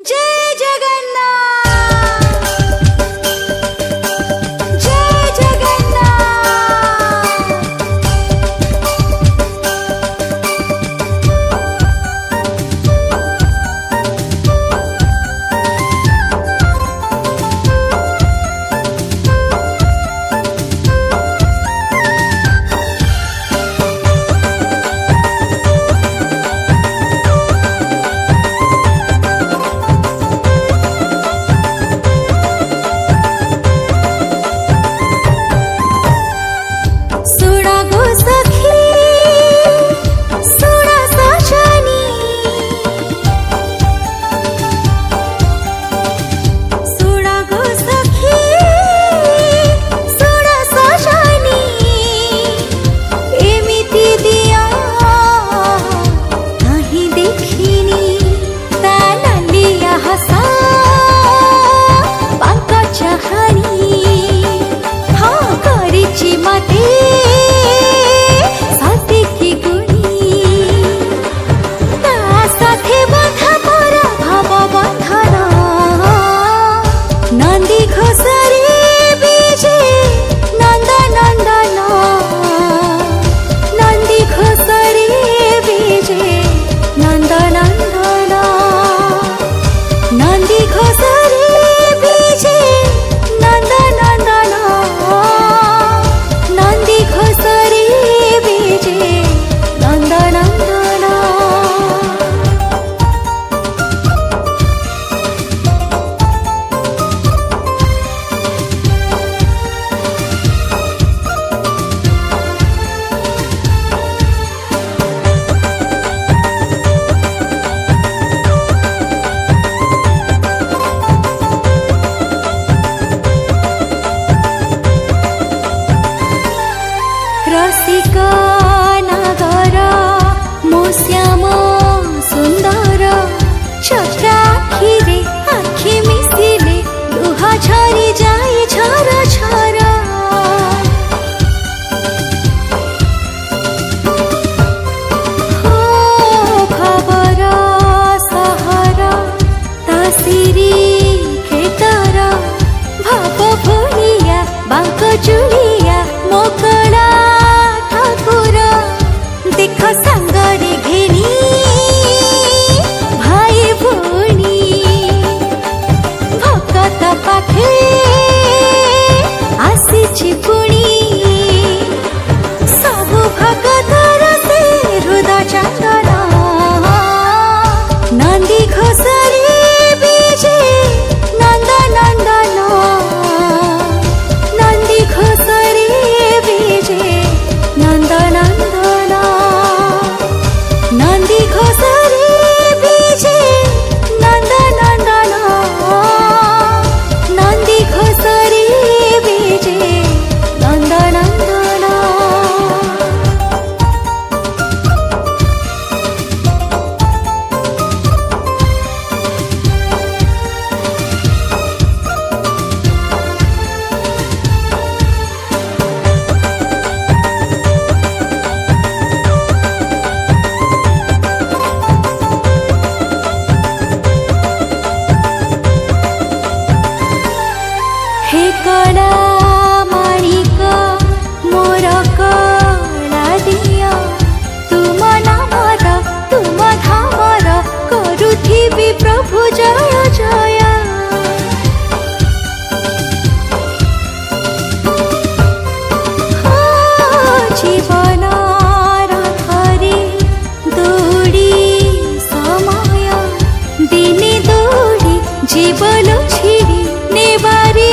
जय जगन्नाथ जय जगन्नाथ। सुना गो सखी सुना साजनी, सुना गो सखी सुना साजनी, एमिति दिया नहीं देखिनी ता नालिया हसा बांका चाहनी। हाँ करिची मते रसिका नगर मो श्याम सुंदर चक्रा आखिरे आखि मिसिले लुह झरी जाए झर झर। हो खबर सहर तासिरी खेतर भाव भोलिया बांक चुलिया मोकड़ा देख संगरे घेनी भाई भोनी भक्त पाखे आसीछि पुणी सबु भगतर से हृदय चंदन नंदी घोषरे बीजे नंद नंदन नंदी घोषरे बीजे नंद नंदन नंदी घोषरे बीजे नंद नंदन नंदी घोषरे बीजे नंद नंदन। हे कला माणिक मोर कला दिया तुम नामर तुम धामर करुथिबि प्रभु जय जय। जीवन रथरे दौड़ी समय दिने दौड़ी जीवन छिड़ी नेबारी